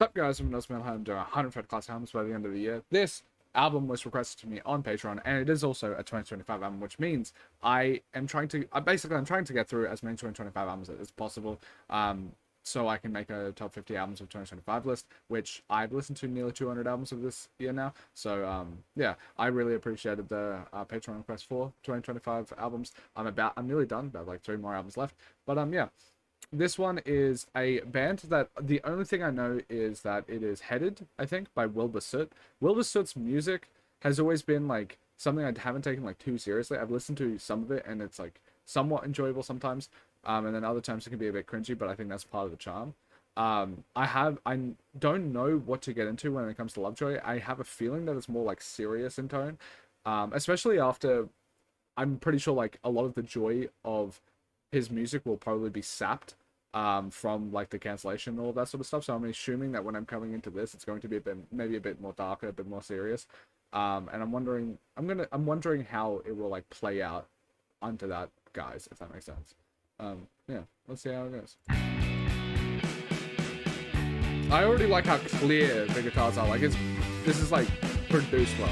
Up guys, I'm AUSSIE METALHEAD. I'm doing 100 classic albums by the end of the year. This album was requested to me on Patreon, and it is also a 2025 album, which means I'm trying to get through as many 2025 albums as possible, so I can make a top 50 albums of 2025 list, which I've listened to nearly 200 albums of this year now. So yeah, I really appreciated the Patreon request for 2025 albums. I'm nearly done, about like 3 more albums left, but yeah. This one is a band that the only thing I know is that it is headed, I think, by Wilbur Soot. Wilbur Soot's music has always been like something I haven't taken like too seriously. I've listened to some of it and it's like somewhat enjoyable sometimes, and then other times it can be a bit cringy, but I think that's part of the charm. I don't know what to get into when it comes to Lovejoy. I have a feeling that it's more like serious in tone, especially after I'm pretty sure like a lot of the joy of his music will probably be sapped from like the cancellation and all that sort of stuff. So I'm assuming that when I'm coming into this, it's going to be maybe a bit more darker, a bit more serious. And I'm wondering how it will like play out onto that, guys, if that makes sense. Yeah, let's see how it goes. I already like how clear the guitars are. Like this is like produced well.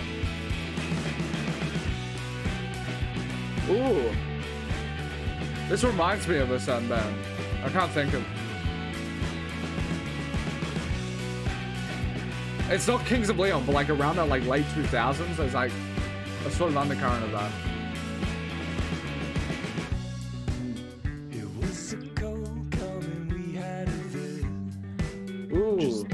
Ooh. This reminds me of a certain band. I can't think of... It's not Kings of Leon, but like around that like late 2000s, there's like a sort of undercurrent of that. Ooh.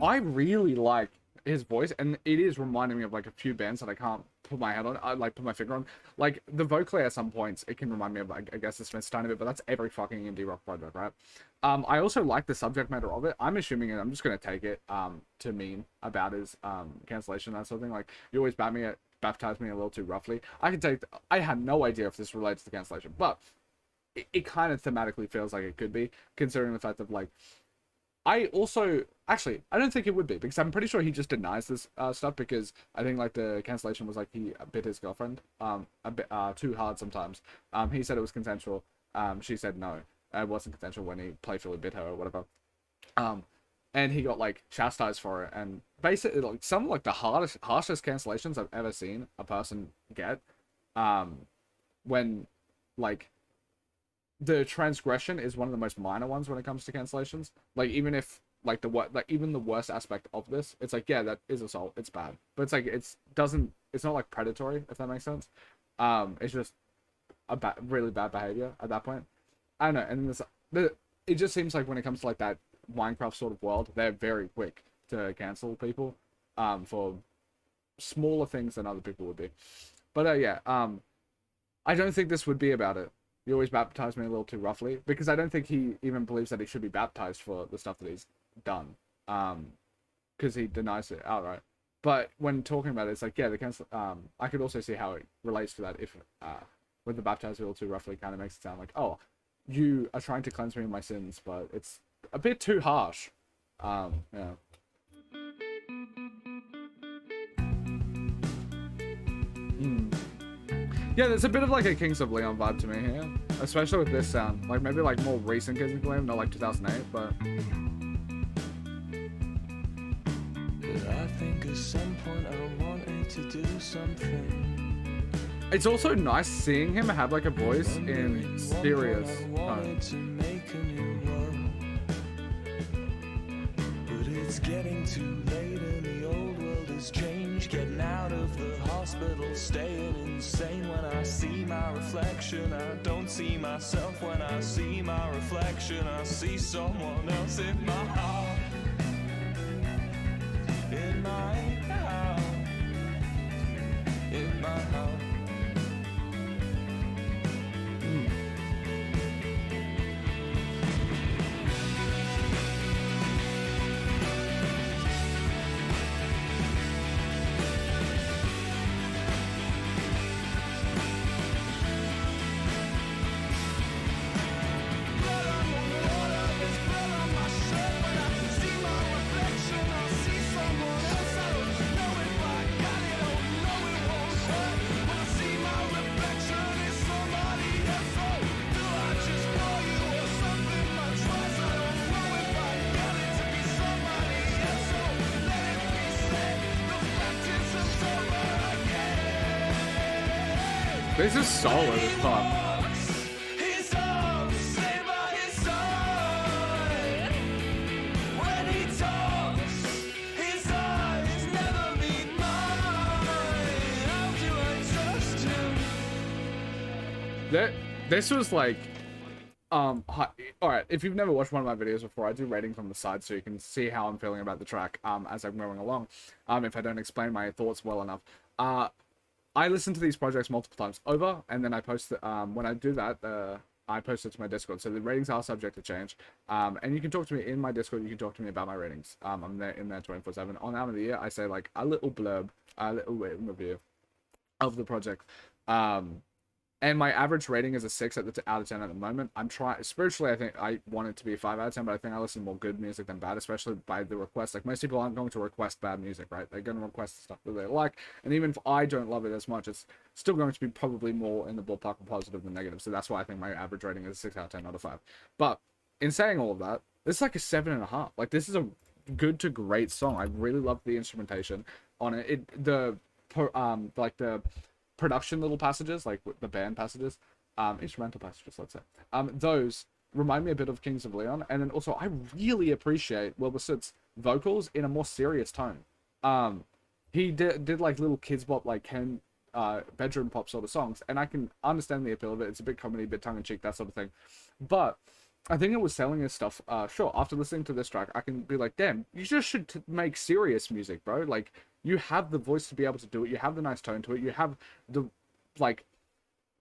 I really like his voice, and it is reminding me of like a few bands that I can't put my head on, put my finger on. Like the vocally at some points, it can remind me of like, I guess the Smiths tiny bit, but that's every fucking indie rock project, right? I also like the subject matter of it. I'm assuming, and I'm just gonna take it to mean about his cancellation, that sort of thing. Like you always baptize me a little too roughly. I had no idea if this relates to the cancellation, but it kind of thematically feels like it could be, considering the fact that like I don't think it would be, because I'm pretty sure he just denies this stuff, because I think like the cancellation was like he bit his girlfriend a bit too hard sometimes. He said it was consensual. She said no, it wasn't consensual when he playfully bit her or whatever. And he got like chastised for it, and basically like some of like the harshest cancellations I've ever seen a person get, when like the transgression is one of the most minor ones when it comes to cancellations. Like even if like even the worst aspect of this, it's like, yeah, that is assault, it's bad, but it's like it's not like predatory, if that makes sense. It's just a really bad behavior at that point. I don't know. And it just seems like when it comes to like that Minecraft sort of world, they're very quick to cancel people for smaller things than other people would be. But yeah, I don't think this would be about it. You always baptize me a little too roughly, because I don't think he even believes that he should be baptized for the stuff that he's done, because he denies it outright. But when talking about it, it's like, yeah, I could also see how it relates to that, if with the baptize a little too roughly kind of makes it sound like, oh, you are trying to cleanse me of my sins, but it's a bit too harsh. Yeah. Yeah, there's a bit of like a Kings of Leon vibe to me here, especially with this sound. Like maybe like more recent Kings of Leon, not like 2008, but I think at some point I wanted to do something. It's also nice seeing him have like a voice in serious tone. But it's getting too late and the old world has changed. Getting out of the hospital, staying insane. When I see my reflection, I don't see myself. When I see my reflection, I see someone else in my heart. In my heart. In my heart. This is solid as fuck. This was like, all right, if you've never watched one of my videos before, I do ratings on the side so you can see how I'm feeling about the track as I'm going along, if I don't explain my thoughts well enough. I listen to these projects multiple times over, and then I post it, when I do that, I post it to my Discord, so the ratings are subject to change, and you can talk to me in my Discord, you can talk to me about my ratings. I'm there in there 24/7. On Album of the Year, I say like a little blurb, a little written review of the project, and my average rating is a 6 out of 10 at the moment. I'm trying, spiritually, I think I want it to be a 5 out of 10, but I think I listen to more good music than bad, especially by the request. Like, most people aren't going to request bad music, right? They're going to request stuff that they like, and even if I don't love it as much, it's still going to be probably more in the ballpark of positive than negative, so that's why I think my average rating is a 6 out of 10, not a 5. But, in saying all of that, this is like a 7.5. Like, this is a good to great song. I really love the instrumentation on it. The production little passages, like the band passages, instrumental passages, let's say, those remind me a bit of Kings of Leon. And then also I really appreciate Wilbur Soot's vocals in a more serious tone. He did like little kids bop, like bedroom pop sort of songs, and I can understand the appeal of it. It's a bit comedy, a bit tongue-in-cheek, that sort of thing, but I think it was selling his stuff. Sure, after listening to this track, I can be like, damn, you just should make serious music, bro. Like, you have the voice to be able to do it. You have the nice tone to it. You have the, like,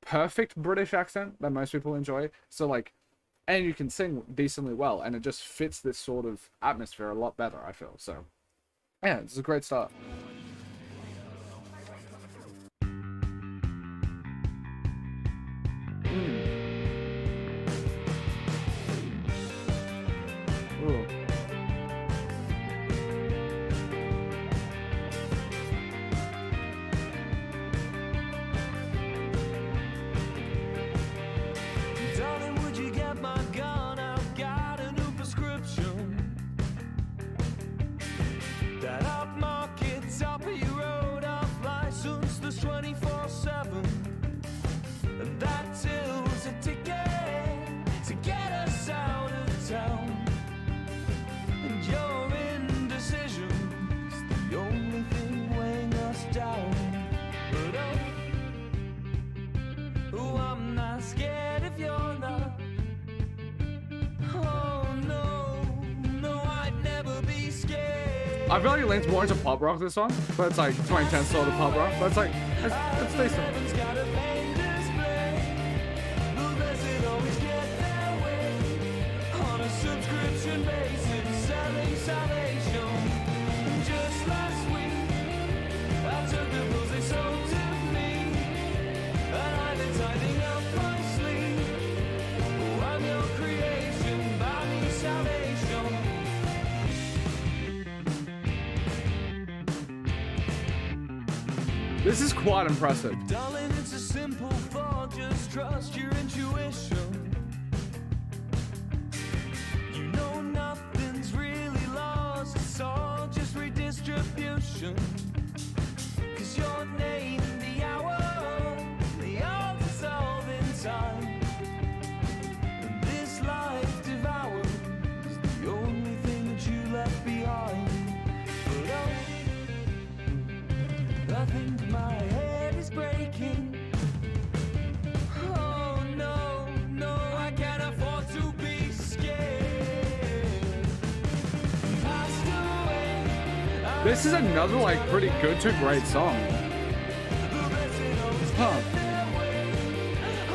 perfect British accent that most people enjoy. So, like, and you can sing decently well. And it just fits this sort of atmosphere a lot better, I feel. So, yeah, it's a great start. Ooh. Darling, would you get my gun? I've got a new prescription. That upmarket, top of your road, off license, that's 24/7. And that tills a ticket to get us out of town. And your indecision's the only thing weighing us down. But oh, I'm not scared if you're not. Oh no, I'd never be scared. I feel like it leans more into pop rock, this song, but it's like 2010 sort of pop rock, but it's like, it's decent. Heaven's got a main display. The blessed always get their way. On a subscription basis, selling salvation. And just last week, I took the bills they sold to me. And I've been tightening up my sleeve. Oh, I'm your creation, buy me salvation. This is quite impressive. Darling, it's a simple thought, just trust your intuition. You know nothing's really lost, it's all just redistribution. 'Cause your name, the hour, This is another like pretty good to great song. Huh.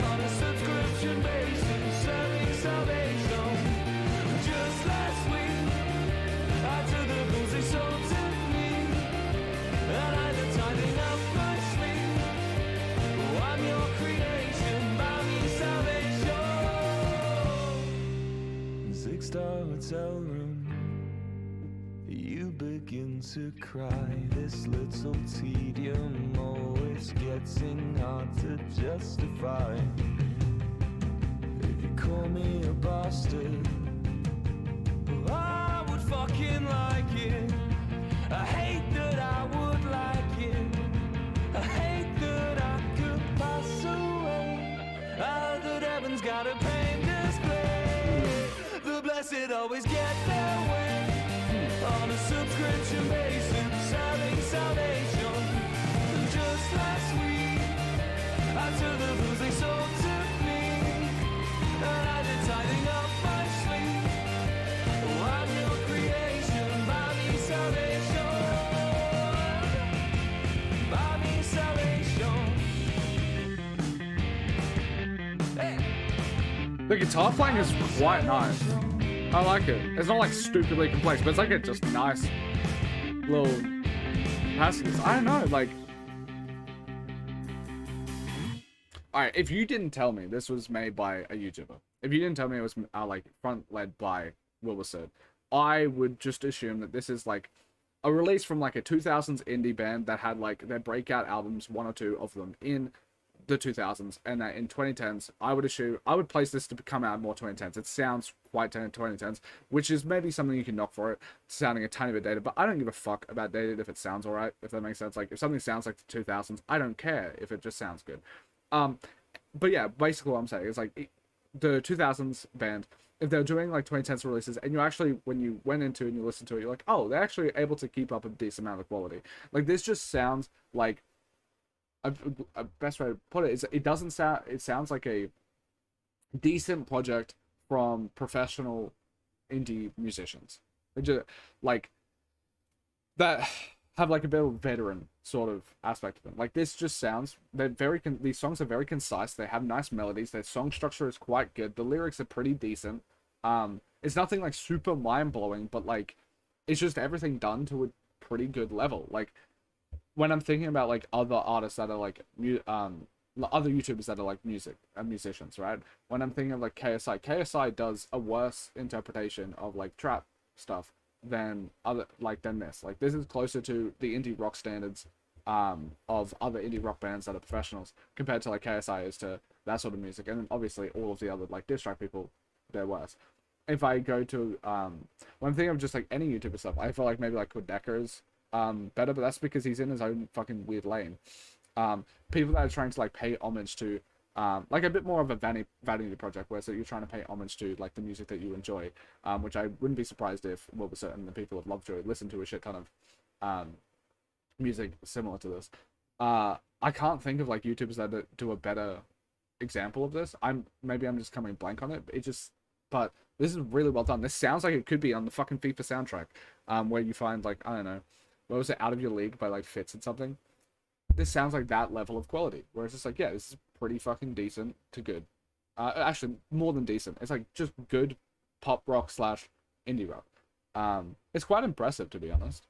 On a subscription basis, selling salvation. Just last week, I took the booze they sold to me, and I did tithing up my sleeve. Oh, I'm your creation, buy me salvation. 6-star hotel room. You begin to cry. This little tedium always getting hard to justify. If you call me a bastard, well, I would fucking like it. I hate that I would like it. I hate that I could pass away. Ah, that heaven's got a pain display. The blessed always get their way. On a subscription basis, selling salvation. Just last week, I took the booze they sold to me, and I did tithing up my sleeve. Oh, I'm your creation, buy me salvation. Buy me salvation. Hey. The guitar playing is quite nice. I like it. It's not like stupidly complex, but it's like a just nice little passages. I don't know, like. Alright, if you didn't tell me this was made by a YouTuber, if you didn't tell me it was like front led by Wilbur, I would just assume that this is like a release from like a 2000s indie band that had like their breakout albums, one or two of them in the 2000s, and that in 2010s I would place this to come out more 2010s. It sounds quite 2010s, which is maybe something you can knock for it sounding a tiny bit dated, but I don't give a fuck about dated if it sounds alright, if that makes sense. Like if something sounds like the 2000s, I don't care if it just sounds good. But yeah, basically what I'm saying is like the 2000s band, if they're doing like 2010s releases, and you actually, when you went into and you listened to it, you're like, oh, they're actually able to keep up a decent amount of quality. Like this just sounds like a best way to put it is it sounds like a decent project from professional indie musicians. They just like that have like a bit of veteran sort of aspect to them. Like this just sounds, these songs are very concise. They have nice melodies. Their song structure is quite good. The lyrics are pretty decent. It's nothing like super mind blowing, but like it's just everything done to a pretty good level. Like when I'm thinking about like other artists that are like other YouTubers that are like musicians, right? When I'm thinking of like KSI does a worse interpretation of like trap stuff than this. Like this is closer to the indie rock standards of other indie rock bands that are professionals compared to like KSI is to that sort of music. And then obviously all of the other like diss track people, they're worse. If I go to when I'm thinking of just like any YouTuber stuff, I feel like maybe like Kudecker's better, but that's because he's in his own fucking weird lane. People that are trying to like pay homage to like a bit more of a vanity project, where so you're trying to pay homage to like the music that you enjoy, which I wouldn't be surprised if Wilbur and the people of Lovejoy listen to a shit ton of music similar to this. I can't think of like YouTubers that do a better example of this. Maybe I'm just coming blank on it. But this is really well done. This sounds like it could be on the fucking FIFA soundtrack, where you find like, I don't know, what was it, Out of Your League by like Fitz and something. This sounds like that level of quality, where it's just like, yeah, this is pretty fucking decent to good. Actually, more than decent. It's like just good pop rock / indie rock. It's quite impressive, to be honest.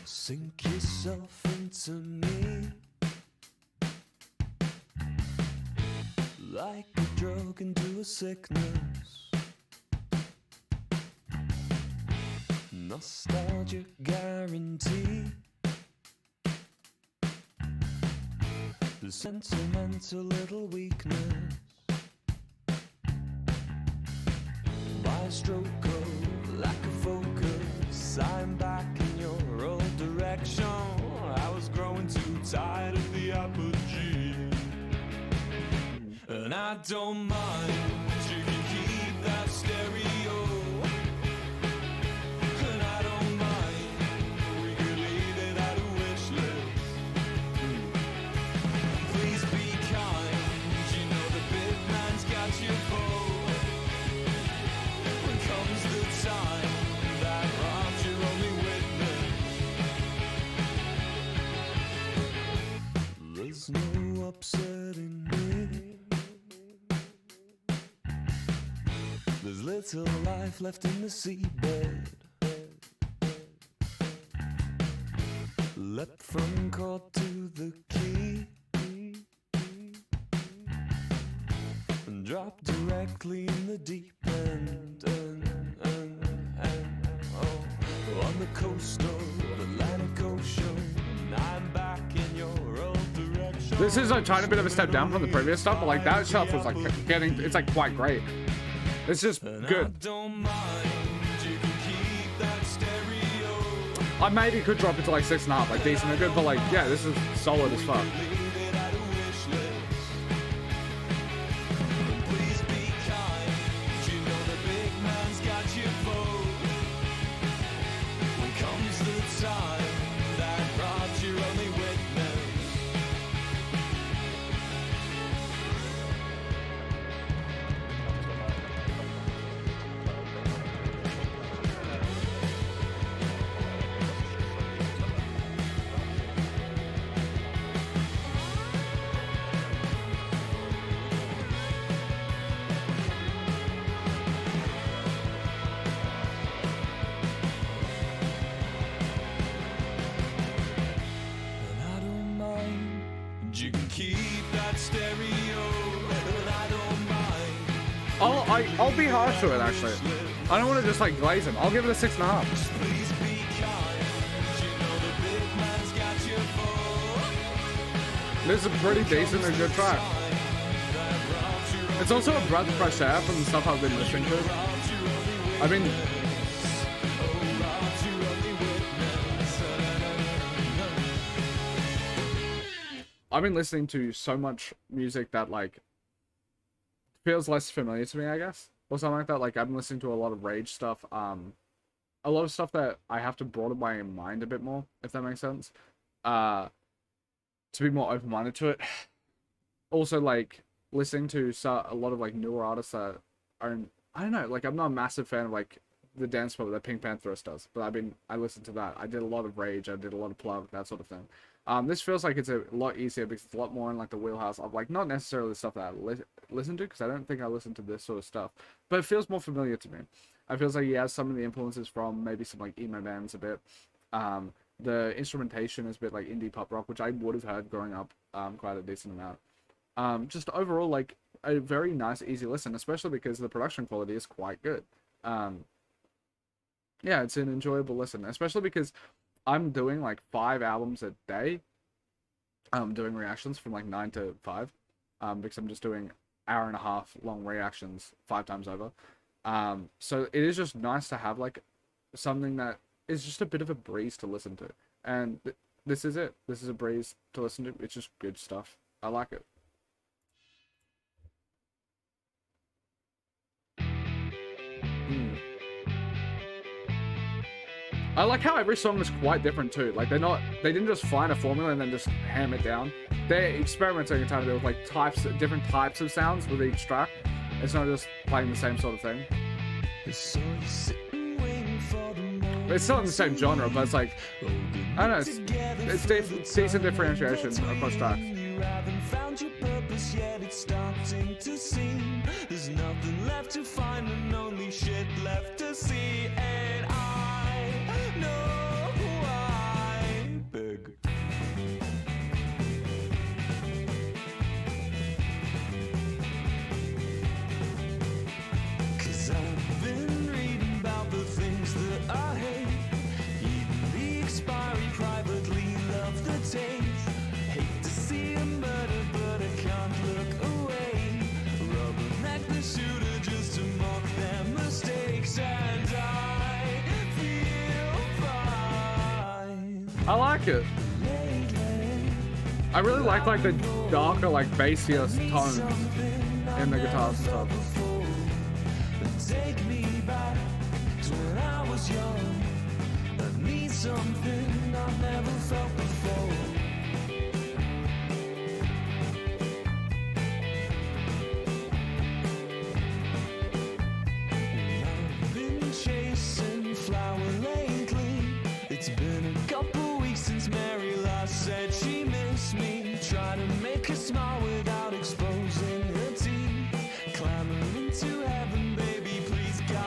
Sink yourself into me like a drug into a sickness. Nostalgia guarantee. The sentimental little weakness. By a stroke of lack of focus, I'm back in your old direction. I was growing too tired of the apogee, and I don't mind little life left in the seabed. Leapt from court to the quay and dropped directly in the deep end. On the coast of Atlantic Ocean, I'm back in your old direction. This is a tiny bit of a step down from the previous stuff, but like that stuff was like getting, it's like quite great. It's just good. I maybe could drop it to like 6.5, like decent and good, but like yeah, this is solid as fuck. I'll be harsh to it actually. I don't want to just like glaze him. I'll give it a 6.5. This is a pretty decent and good track. It's also a breath of fresh air from the stuff I've been listening to. I mean, I've been listening to so much music that like feels less familiar to me, I guess, or something like that. Like I've been listening to a lot of rage stuff, a lot of stuff that I have to broaden my mind a bit more, if that makes sense, to be more open-minded to it. Also, like listening to a lot of like newer artists that are, I don't know, like I'm not a massive fan of like the dance pop that Pink Pantheress does, but I listened to that. I did a lot of rage, I did a lot of plug, that sort of thing. This feels like it's a lot easier because it's a lot more in like the wheelhouse of like not necessarily the stuff that I listen to, because I don't think I listen to this sort of stuff, but it feels more familiar to me. It feels like he has some of the influences from maybe some like emo bands a bit. The instrumentation is a bit like indie pop rock, which I would have heard growing up quite a decent amount. Just overall like a very nice, easy listen, especially because the production quality is quite good. Yeah, it's an enjoyable listen, especially because I'm doing like 5 albums a day. I'm doing reactions from like 9 to 5, because I'm just doing hour-and-a-half long reactions 5 times over. So it is just nice to have like something that is just a bit of a breeze to listen to, and this is it. This is a breeze to listen to. It's just good stuff. I like it. I like how every song is quite different too. Like they didn't just find a formula and then just ham it down. They're experimenting a tiny bit with like different types of sounds with each track. It's not just playing the same sort of thing. It's still in the same genre, but it's like, I don't know, it's decent differentiation across tracks. There's nothing left to find and only shit left to see, and I know why. Big. Cause I've been reading about the things that I hate. Even the expiry, privately love the taste. Hate to see a murder, but I can't look away. Rubberneck the shooter just to mock their mistakes, and I feel fine. I like it. I really like the darker, like bassier tones in the guitars and stuff. Take me back to when I was young. I need something I've never felt before. I've been chasing flower lately. It's been a couple weeks since Mary last said she missed me. Try to make her smile without exposing her teeth. Clambering to heaven, baby, please God.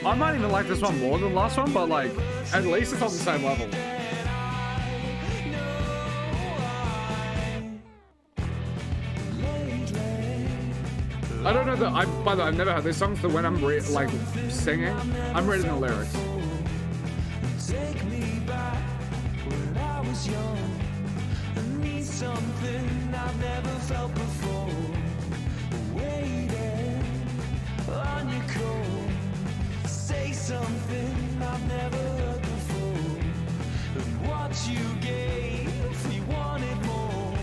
I might even like this one more than the last one, but like, at least it's on the same level. I don't know that by the way, I've never heard these songs, but when I'm like singing, I'm reading the lyrics. Take me back when I was young. I need something I've never felt before. Waiting on your call. Say something I've never heard before. And what you gave, you wanted more.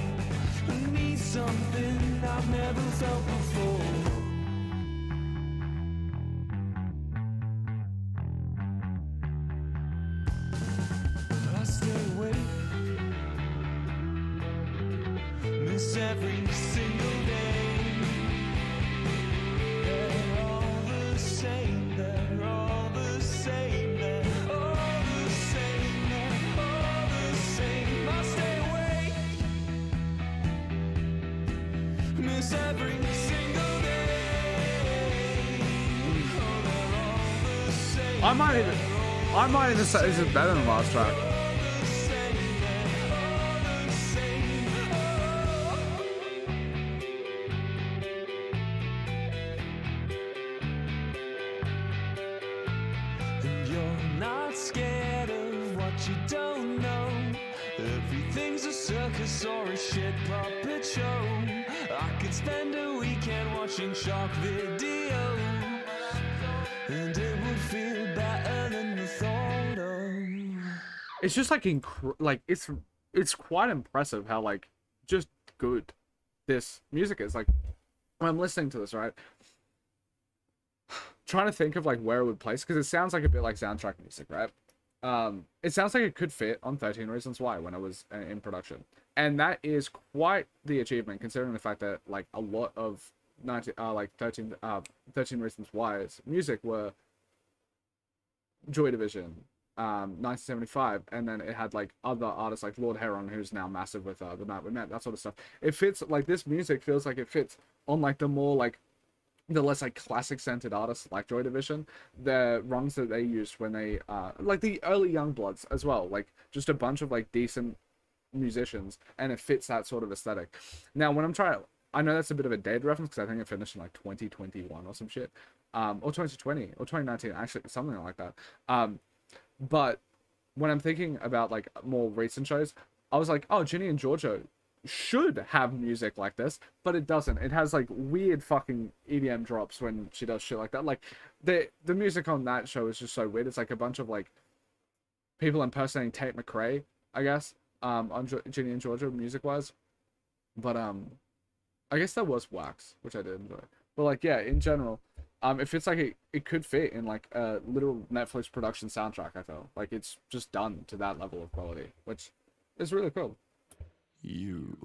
I need something I've never felt before. I stay awake, miss every single day. They're all the same, they're all the same, they're all the same, they're all the same. I stay awake, miss every single day. Oh, they're all the same. I might even say this is better than the last track. And you're not scared of what you don't know. Everything's a circus or a shit puppet show. I could spend a weekend watching shock videos, and it would feel better than the thought of. It's just like it's quite impressive how like just good this music is. Like when I'm listening to this, right, trying to think of like where it would place, because it sounds like a bit like soundtrack music, right? It sounds like it could fit on 13 Reasons Why when it was in production, and that is quite the achievement considering the fact that like a lot of 13 Reasons Why's music were Joy Division, 1975, and then it had like other artists like Lord Heron, who's now massive with The Night We Met, that sort of stuff. It fits, like this music feels like it fits on like the more like the less like classic centered artists like Joy Division, the runs that they used when they like the early Youngbloods as well, like just a bunch of like decent musicians, and it fits that sort of aesthetic. Now when I'm trying, I know that's a bit of a dead reference because I think it finished in like 2021 or some shit, or 2020 or 2019, actually something like that. But when I'm thinking about like more recent shows, I was like, oh, Ginny and Georgia should have music like this, but it doesn't. It has like weird fucking EDM drops when she does shit like that. Like the music on that show is just so weird. It's like a bunch of like people impersonating Tate McRae, I guess, on Ginny and Georgia music wise. But I guess that was Wax, which I did enjoy. But like yeah, in general, it fits like it could fit in like a literal Netflix production soundtrack. I feel like it's just done to that level of quality, which is really cool. You.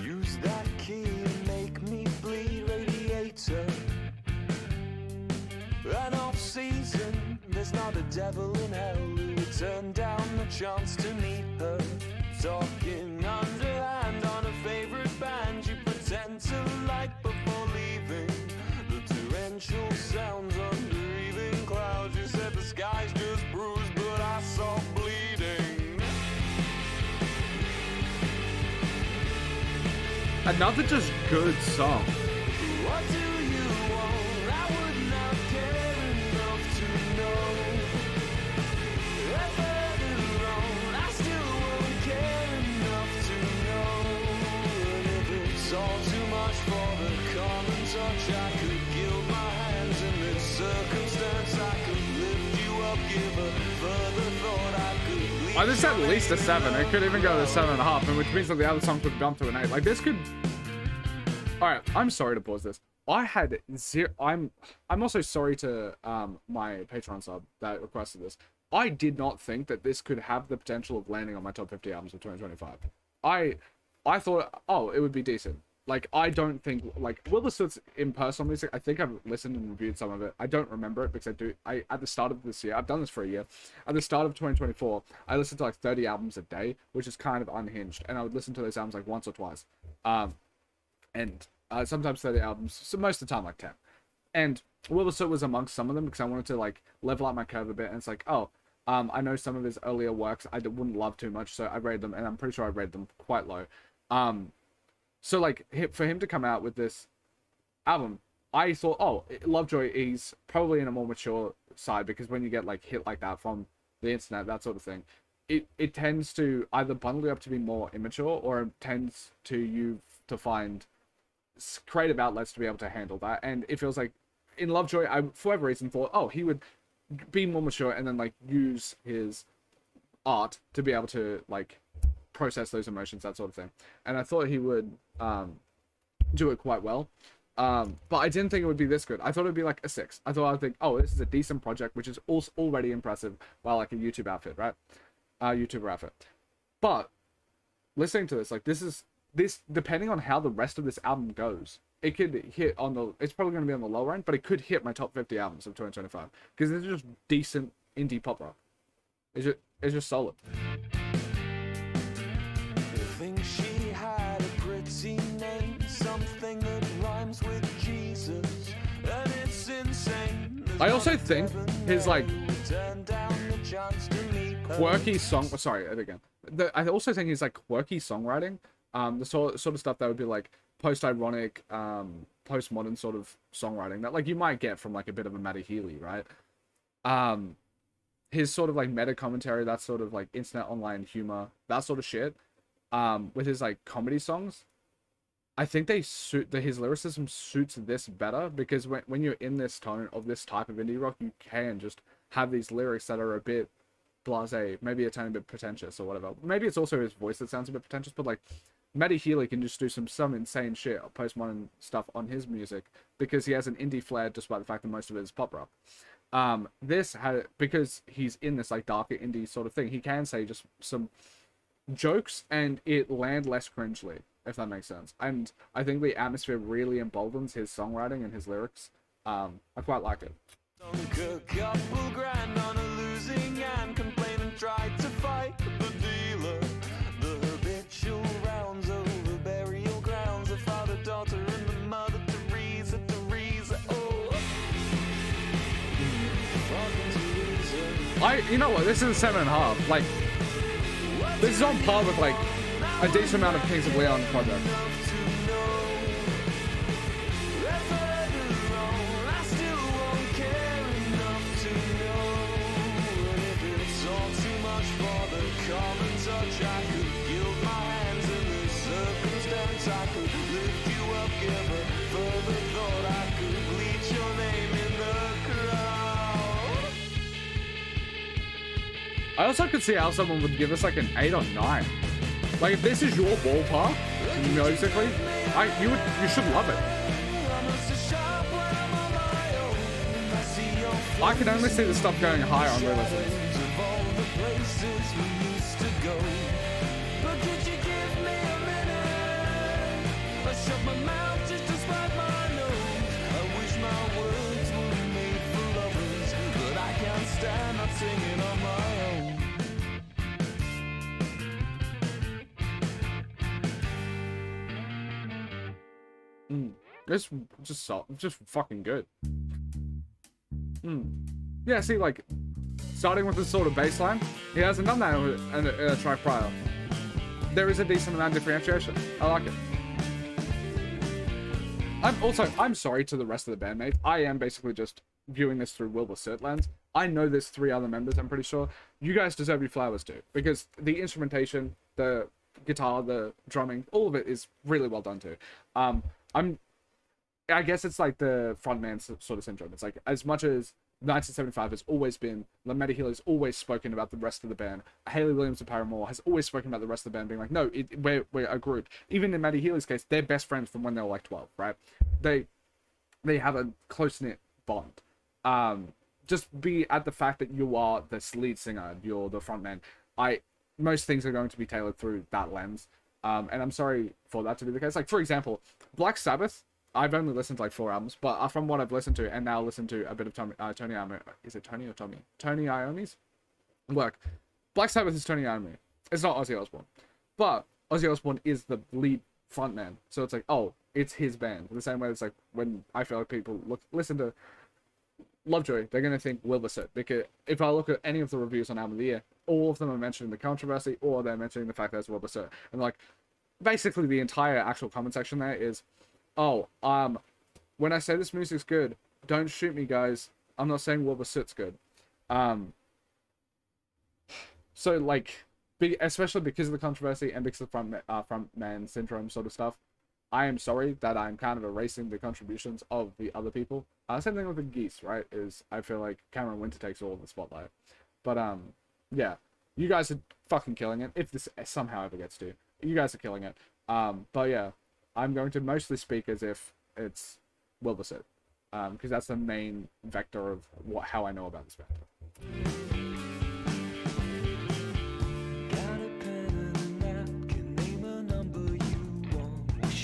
Use that key and make me bleed, radiator. An off-season, there's not a devil in hell who would turn down the chance to meet her. Talking underhand on a favorite band you pretend to like before leaving. The torrential sounds under evening clouds. You said the sky's just bruised, but I saw bleeding. Another just good song. What do you want? I would not care enough to know. Further on, I still won't care enough to know. And if it's all too much for the common touch, I could gild my hands in this circumstance. I could lift you up, give a further thought. I could leave. Oh, this is at least a 7. It could even go to 7.5, and which means that the other song could bump to an 8. Like this could. All right, I'm sorry to pause this. I had zero. I'm also sorry to my Patreon sub that requested this. I did not think that this could have the potential of landing on my top 50 albums of 2025. I thought, oh, it would be decent. Like, I don't think, like, Wilbur Soot's impersonal music, I think I've listened and reviewed some of it. I don't remember it because at the start of this year, I've done this for a year. At the start of 2024, I listened to like 30 albums a day, which is kind of unhinged. And I would listen to those albums like once or twice. And sometimes 30 albums, so most of the time like 10. And Wilbur Soot was amongst some of them because I wanted to like level up my curve a bit. And it's like, oh, I know some of his earlier works I wouldn't love too much, so I rated them, and I'm pretty sure I rated them quite low. So like for him to come out with this album, I thought, oh, Lovejoy is probably in a more mature side, because when you get like hit like that from the internet, that sort of thing, it tends to either bundle you up to be more immature, or it tends to find creative outlets to be able to handle that. And it feels like in Lovejoy, I for whatever reason thought, oh, he would be more mature and then like use his art to be able to like process those emotions, that sort of thing. And I thought he would do it quite well. But I didn't think it would be this good. I thought it would be like a 6. I thought I'd think, oh, this is a decent project, which is also already impressive by like a YouTube outfit, right? YouTuber outfit. But listening to this, like this depending on how the rest of this album goes, it could hit on the, it's probably going to be on the lower end, but it could hit my top 50 albums of 2025, because it's just decent indie pop rock. It's just solid. Think she had a pretty name, something that rhymes with Jesus, and it's insane. I also think his like quirky song. Sorry, again. I also think his like quirky songwriting, the sort of stuff that would be like post-ironic, postmodern sort of songwriting that like you might get from like a bit of a Matty Healy, right? His sort of like meta commentary, that sort of like internet online humor, that sort of shit. With his like comedy songs, I think they suit his lyricism suits this better, because when you're in this tone of this type of indie rock, you can just have these lyrics that are a bit blasé, maybe a tiny bit pretentious or whatever. Maybe it's also his voice that sounds a bit pretentious, but like Matty Healy can just do some insane shit, postmodern stuff on his music, because he has an indie flair, despite the fact that most of it is pop rock. This had, because he's in this like darker indie sort of thing, he can say just some jokes and it land less cringely, if that makes sense. And I think the atmosphere really emboldens his songwriting and his lyrics. I quite like it. A couple grand on a losing hand, complain and try to fight the dealer. The habitual rounds over burial grounds, the father, daughter, and the mother Teresa. Oh, You know what? This is a 7.5. Like, this is on par with like a decent amount of Kings of Leon projects. I also could see how someone would give us like an 8 or 9. Like if this is your ballpark musically, you should love it. I can only see the stuff going higher on re-listens. Singing on my own. It's just fucking good. Yeah, see, like, starting with this sort of bass line, he hasn't done that in a track prior. There is a decent amount of differentiation. I like it. I'm sorry to the rest of the bandmates. I am basically just viewing this through Wilbur Soot lens. I know there's 3 other members, I'm pretty sure. You guys deserve your flowers too, because the instrumentation, the guitar, the drumming, all of it is really well done too. I guess it's like the frontman sort of syndrome. It's like, as much as 1975 has always been, Matty Healy's always spoken about the rest of the band. Hayley Williams of Paramore has always spoken about the rest of the band, being like, no, we're a group. Even in Matty Healy's case, they're best friends from when they were like 12, right? They have a close-knit bond. just be at the fact that you are this lead singer, you're the frontman. Most things are going to be tailored through that lens. And I'm sorry for that to be the case. Like, for example, Black Sabbath, I've only listened to like 4 albums, but from what I've listened to, and now listened to a bit of Tony Iommi, is it Tony or Tommy? Tony Iommi's work. Black Sabbath is Tony Iommi. It's not Ozzy Osbourne. But Ozzy Osbourne is the lead frontman. So it's like, oh, it's his band. The same way it's like when I feel like people listen to Lovejoy, they're going to think Wilbur. Because if I look at any of the reviews on Album of the Year, all of them are mentioning the controversy, or they're mentioning the fact that it's Wilbur. And like, basically the entire actual comment section there is, oh, when I say this music's good, don't shoot me, guys. I'm not saying Wilbur Soot's good. So like, especially because of the controversy and because of the frontman syndrome sort of stuff, I am sorry that I'm kind of erasing the contributions of the other people. Same thing with the Geese, right? Is I feel like Cameron Winter takes all of the spotlight. But yeah, you guys are fucking killing it. If this somehow ever gets to you guys are killing it. But yeah, I'm going to mostly speak as if it's Wilbur Soot, because that's the main vector of how I know about this band.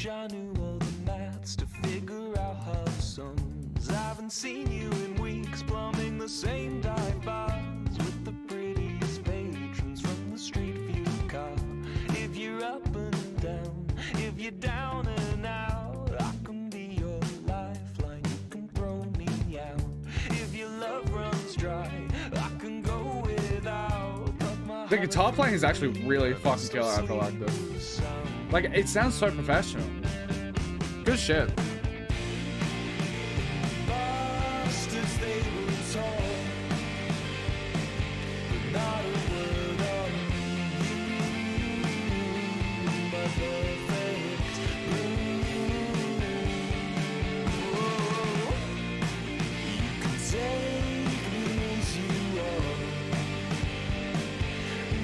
I knew all the maths to figure out how the songs. I haven't seen you in weeks, plumbing the same dive bars with the prettiest patrons from the street view car. If you're up and down, if you're down and out, I can be your lifeline, you can throw me out. If your love runs dry, I can go without. The guitar playing is actually really fucking killer. I feel like this. Like, it sounds so professional. Good shit. Bastards, they were tall, but not a word of you, my perfect blue. You can take me as you are,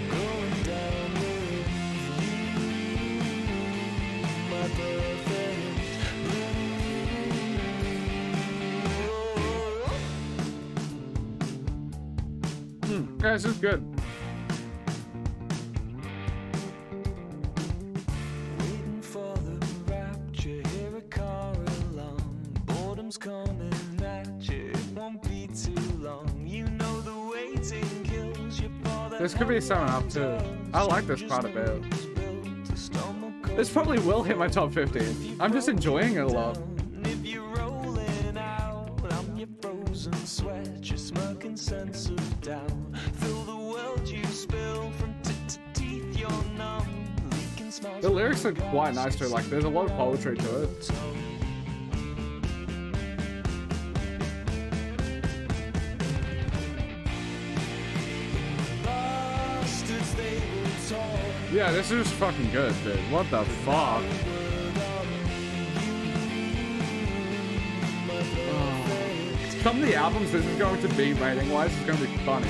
going down with you, my perfect Yeah, this is good. Waiting for the rapture, hear a car alarm. Boredom's coming at you, it won't be too long. You know the waiting kills you for that. This could be something up too. I like this quite a bit. This probably will hit my top 50. I'm just enjoying it a lot. If you're rolling out, I'm your frozen sweat, your smirking sense of doubt. Fill the world you spill from teeth, you're numb. Leaking smiles. The lyrics are quite nice too. Like, there's a lot of poetry to it. Bastards, they will talk. Yeah, this is fucking good, dude. What the fuck? Some of the albums this is going to be rating wise is going to be funny.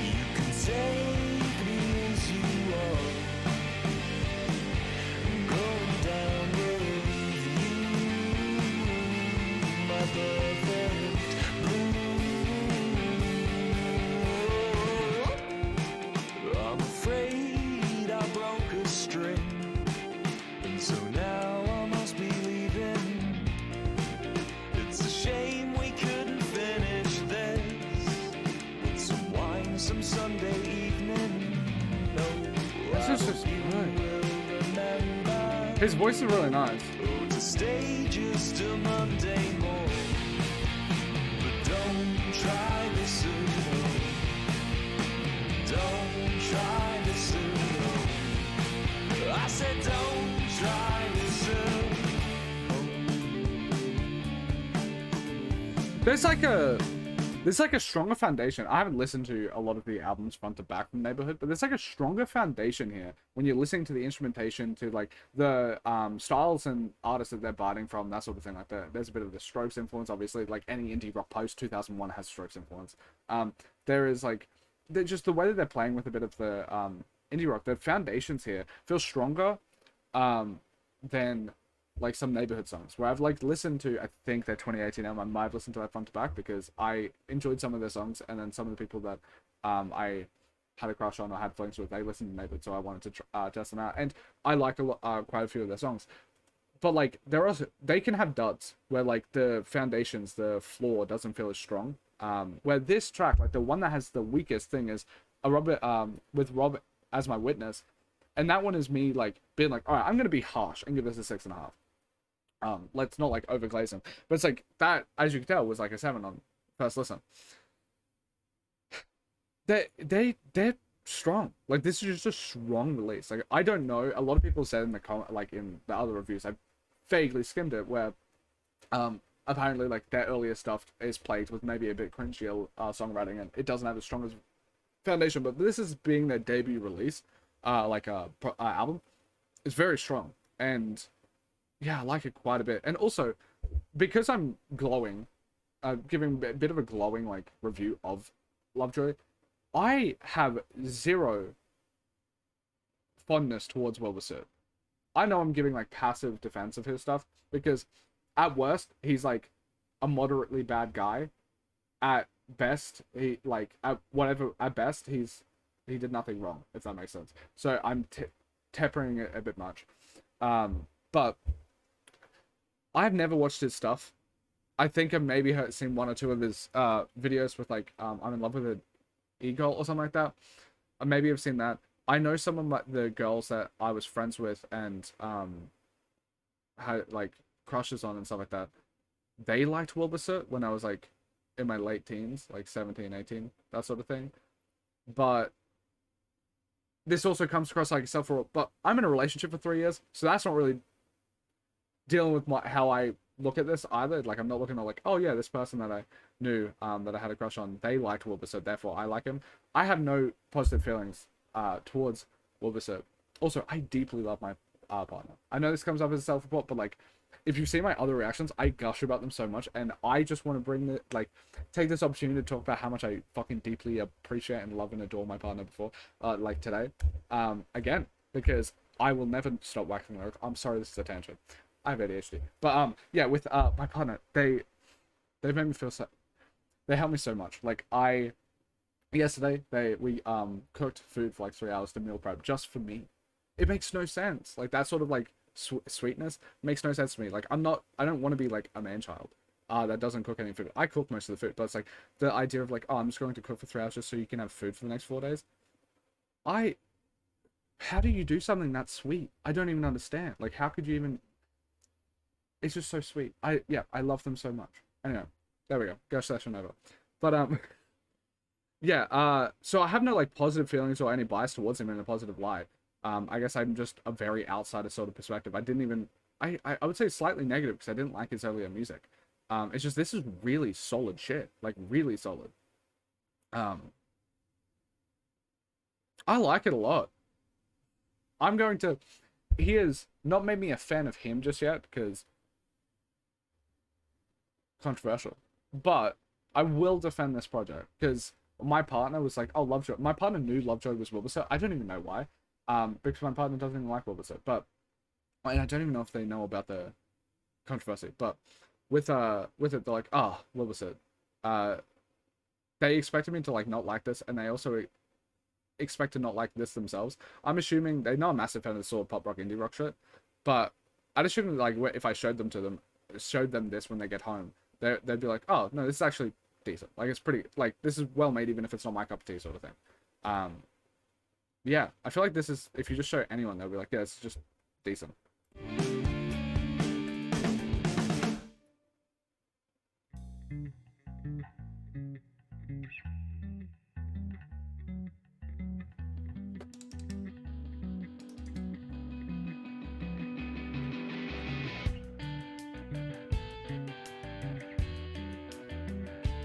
You can take me as you are, going down with you, my perfect blue. I'm afraid I broke a string, and so now I must be leaving. It's a shame we couldn't finish this with some wine, some Sunday evening. No, This is just good. His voice is really nice. Oh, to stay just a Monday morning, but don't try this at home. Don't try this at home. I said don't try this at home. There's like a stronger foundation. I haven't listened to a lot of the albums front to back from Neighborhood, but there's like a stronger foundation here when you're listening to the instrumentation, to like the styles and artists that they're biting from, that sort of thing. Like there's a bit of the Strokes influence, obviously. Like any indie rock post 2001 has Strokes influence. There is like just the way that they're playing with a bit of the indie rock. The foundations here feel stronger than like some neighborhood songs where I've like listened to, I think their 2018 album. I might have listened to that front to back because I enjoyed some of their songs, and then some of the people that I had a crush on or had feelings with, they listened to neighborhood, so I wanted to test them out, and I like quite a few of their songs. But like they can have duds where like the foundations, the floor doesn't feel as strong. Where this track, like the one that has the weakest thing, is a Robert with Rob as my witness, and that one is me like being like, all right, I'm gonna be harsh and give this a 6.5. Let's not like overglaze them, but it's like that, as you can tell, was like a 7 on first listen. They're strong. Like this is just a strong release. Like I don't know. A lot of people said in the like in the other reviews, I vaguely skimmed it, where apparently like their earlier stuff is plagued with maybe a bit cringy songwriting, and it doesn't have as strong as foundation. But this is being their debut release, album. It's very strong, and yeah, I like it quite a bit. And also because I'm glowing, giving a bit of a glowing like review of Lovejoy, I have zero fondness towards Wilbur. I know I'm giving like passive defense of his stuff because at worst he's like a moderately bad guy. At best he like at best he did nothing wrong, if that makes sense. So I'm tempering it a bit much. But I've never watched his stuff. I think I've maybe seen one or two of his videos with like I'm in love with an e-girl or something like that. Maybe I've seen that. I know some of the girls that I was friends with and had like crushes on and stuff like that. They liked Wilbur when I was like in my late teens, like 17, 18, that sort of thing. But this also comes across like but I'm in a relationship for 3 years, so that's not really dealing with how I look at this either. Like I'm not looking at like, oh yeah, this person that I knew that I had a crush on, they liked Wilbur, so therefore I like him. I have no positive feelings towards Wilbur. Also, I deeply love my partner. I know this comes up as a self-report, but like if you see my other reactions, I gush about them so much, and I just want to take this opportunity to talk about how much I fucking deeply appreciate and love and adore my partner before like today again, because I will never stop waxing lyrical. I'm sorry, this is a tangent. I have ADHD. But yeah, with my partner, they've made me feel so, they helped me so much. Like yesterday we cooked food for like 3 hours to meal prep just for me. It makes no sense. Like that sort of like sweetness makes no sense to me. Like I don't want to be like a man child that doesn't cook any food. I cook most of the food, but it's like the idea of like, oh, I'm just going to cook for 3 hours just so you can have food for the next 4 days. How do you do something that sweet? I don't even understand. Like how could you even? It's just so sweet. I love them so much. Anyway, there we go. Gush session over. But yeah, so I have no like positive feelings or any bias towards him in a positive light. I guess I'm just a very outsider sort of perspective. I didn't even I would say slightly negative because I didn't like his earlier music. It's just this is really solid shit. Like really solid. I like it a lot. He has not made me a fan of him just yet because controversial, but I will defend this project because my partner was like, oh, Lovejoy. My partner knew Lovejoy was Wilbur. I don't even know why. Because my partner doesn't even like Wilbur. But and I don't even know if they know about the controversy. But with it, they're like, oh, Wilbur. They expected me to like not like this, and they also expect to not like this themselves. I'm assuming they're not a massive fan of the sort of pop rock indie rock shit, but I'd assume like if I showed them this when they get home, they'd be like, oh no, this is actually decent. Like it's pretty, like this is well made even if it's not my cup of tea sort of thing. Yeah, I feel like this is, if you just show anyone, they'll be like, yeah, it's just decent.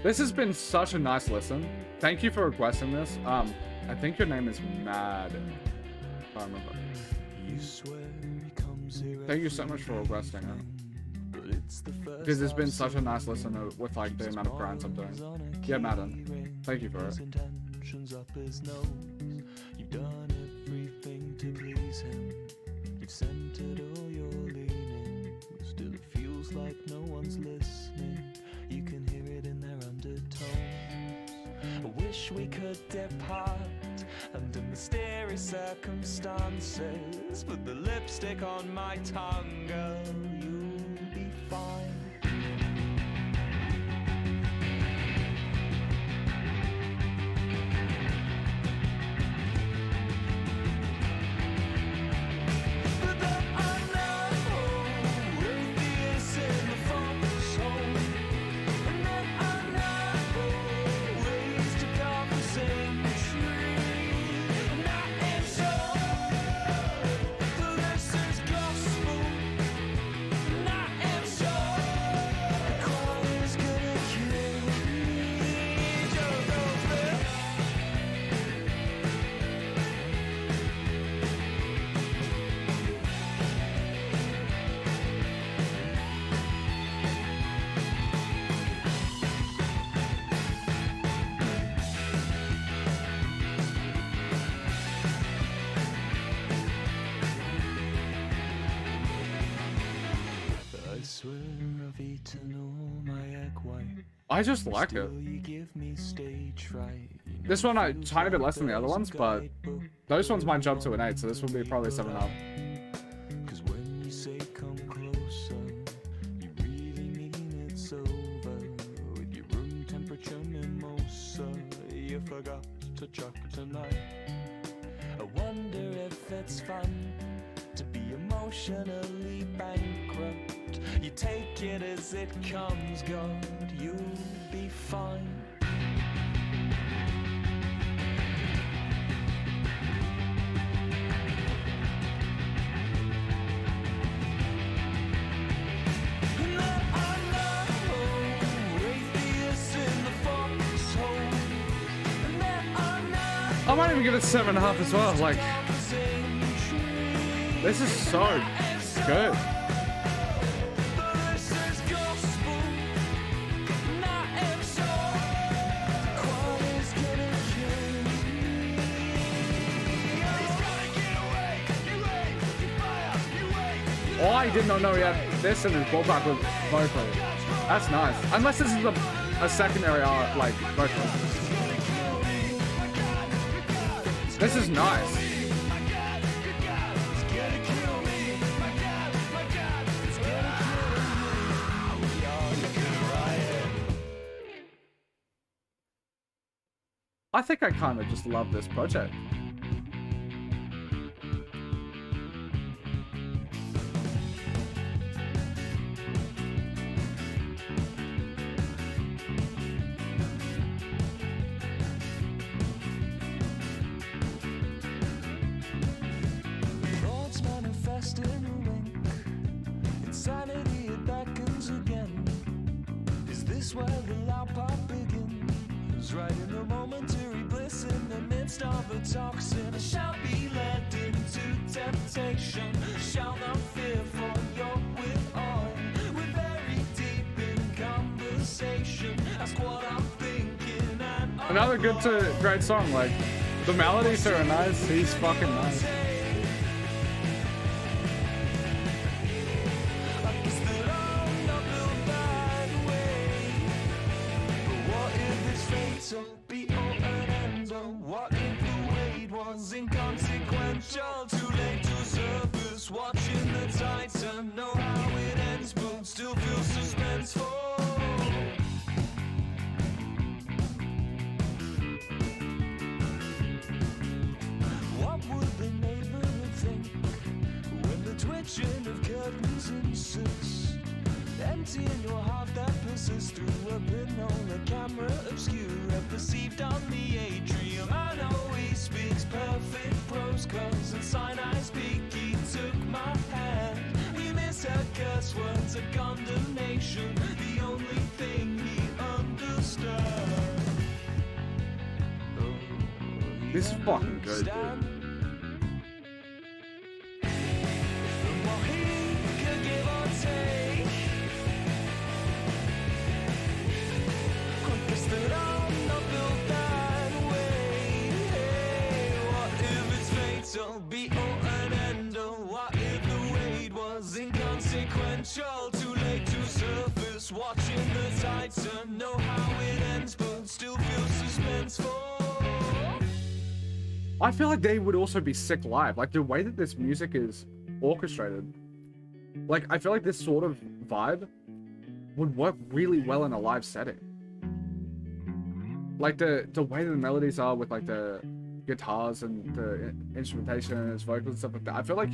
This has been such a nice listen. Thank you for requesting this. I think your name is Mad, if I remember. Thank you so much for requesting it. Because it's been such a nice listen with like the amount of grinds I'm doing. Yeah, Madden. Thank you for it. You've done everything to please him. You've centered all your leaning wish we could depart under mysterious circumstances. Put the lipstick on my tongue, girl, you'll be fine. But then I know atheists in the foxhole, and then I know ways to carve the same tree. And I am sure that this is gospel. And I am sure the choir's gonna kill me. Just those lips. I swear I've eaten all my egg white. I just like it. Still you give me stage fright. You know This one, I through tiny bit less than the other ones, but guidebook. those ones might jump to an 8, so this will be probably 7.5. Cause when you say come closer, you really mean it's over. With your room temperature mimosa, you forgot to chuck tonight. I wonder if it's fun to be emotionally bankrupt. You take it as it comes, God, you'll be fine. And then I know atheists in the foxhole, and then I know I might even give it 7.5 as well. Like, the same tree. this is so good. This is gospel, and I am sure the choir's gonna kill me. He's gonna get away. You wait, you fire, you wait. Oh, I did not know he had this in his ballpark with vocals. That's nice. Unless this is a secondary art, like, vocal. This is nice. I think I kind of just love this project. Thoughts manifest in a wink. Insanity, it beckons again. Is this where the loud pop begins? Right in the momentary bliss in the midst of a toxin. I shall be led into temptation. Shall not fear, for you're with on. We're very deep in conversation. Ask what I'm thinking and Another good to great song. Like, the melodies are nice. He's fucking nice. What if the wait was inconsequential? Too late to surface, watching the titan. Know how it ends, but still feel suspenseful. What would the neighborhood think when the twitching of curtains insists? Empty in your heart that persists through a pinhole, a camera obscura, perceived on the atrium. I know he speaks perfect prose, cause in sign I speak, he took my hand. He misheard curse words, a condemnation, the only thing he understood. Oh, This is fucking good, dude. Well, he could give or take. Guess that I'm not built that way. Hey, what if it's fatal, be all and end all? What if the wait was inconsequential? Too late to surface, watching the titan. Know how it ends, but still feel suspenseful. I feel like they would also be sick live. Like the way that this music is orchestrated. Like I feel like this sort of vibe would work really well in a live setting. Like the way the melodies are with like the guitars and the instrumentation and his vocals and stuff like that. I feel like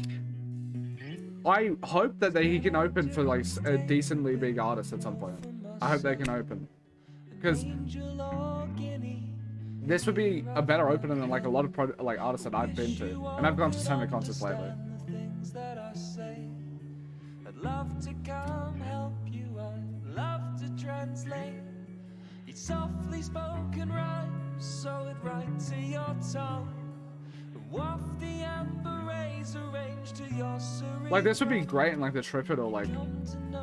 I hope that he can open for like a decently big artist at some point. I hope they can open because this would be a better opener than like a lot of artists that I've been to, and I've gone to so many concerts lately. I'd love to come help you. I'd love to translate each softly spoken rhyme, so it right to your tongue. Waft the amber rays arranged to your cerebral. Like this would be great in like the Triplet or like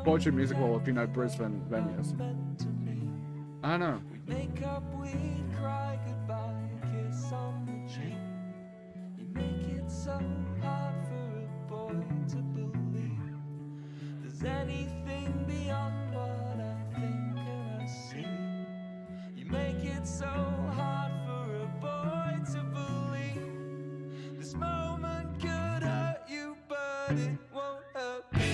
Poetry Music Hall if you know Brisbane venues. I don't know. We'd make up, we'd cry goodbye, kiss on the cheek. You make it so hard for a boy to believe there's anything beyond what I think and I see. You make it so hard for a boy to believe this moment could hurt you, but it won't hurt me.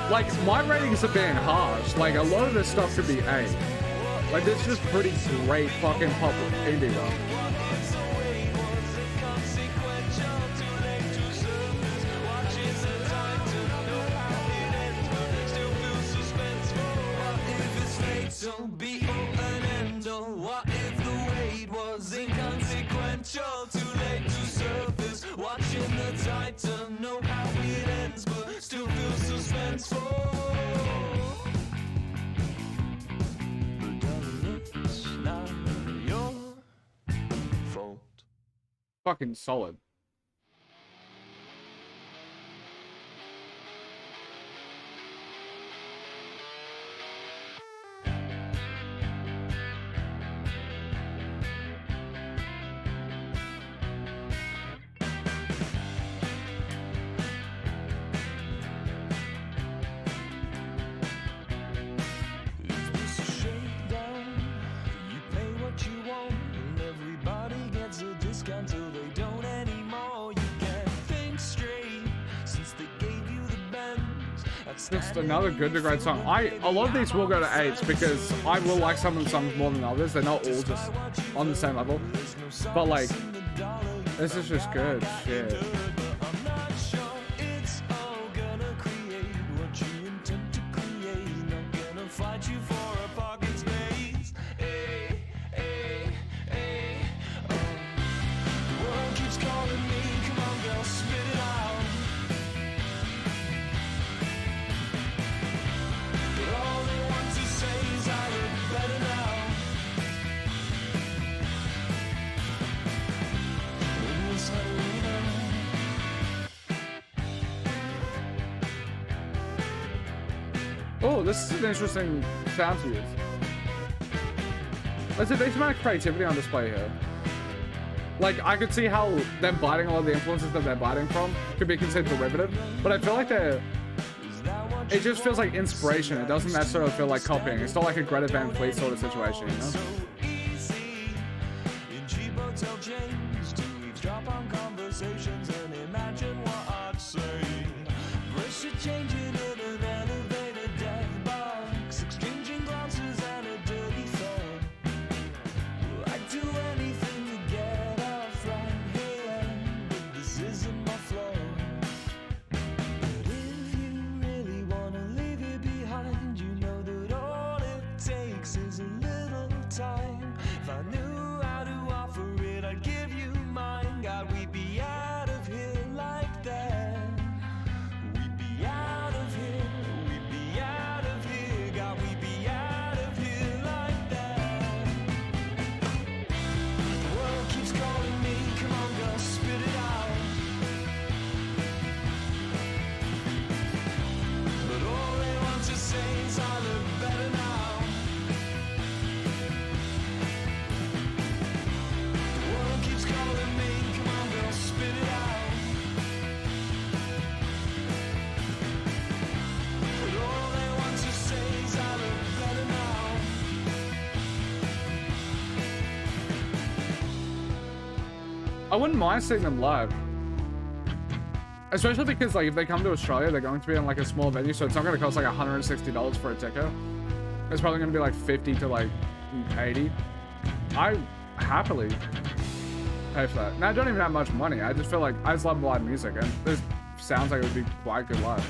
Like my ratings are being harsh. Like a lot of this stuff could be A. Like this is just pretty great fucking pop indie rock. What if the wait was inconsequential? Too late to surface. Watching the tide turn, know how it ends, but still feel suspenseful. But it's not your fault. Fucking solid. Just another good to great song. A lot of these will go to 8s because I will like some of the songs more than others. They're not all just on the same level. But like, this is just good shit. Oh, this is an interesting sound to use. There's a decent amount of creativity on display here. Like, I could see how them biting a lot of the influences that they're biting from could be considered derivative, but I feel like it just feels like inspiration. It doesn't necessarily feel like copying. It's not like a Greta Van Fleet sort of situation, you know? If I knew how to offer it, I'd give I wouldn't mind seeing them live. Especially because, like, if they come to Australia, they're going to be on, like, a small venue, so it's not going to cost, like, $160 for a ticket. It's probably going to be, like, 50 to, like, 80. I happily pay for that. Now, I don't even have much money. I just feel like I just love live music, and this sounds like it would be quite good live.